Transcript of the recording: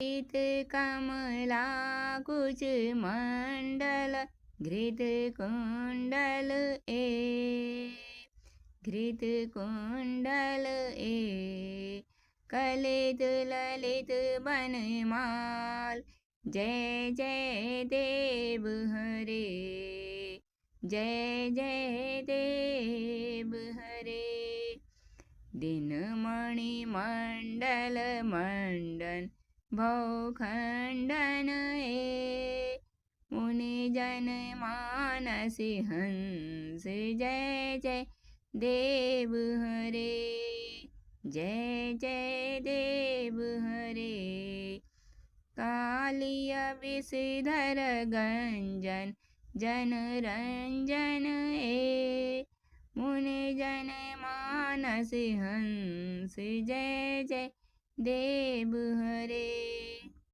घृत कमला कुच मंडल घृत कुंडल घृत कुंडल कलित ललित बनमाल। जय जय देव हरे, जय जय देव हरे। दिनमणि मंडल मंडन भवखंडन मुनि जन मानस हंस। जय जय देव हरे, जय जय देव हरे। कालिय विषधर गंजन जन रंजन मुनि जन मानस हंस। जय जय देव हरे,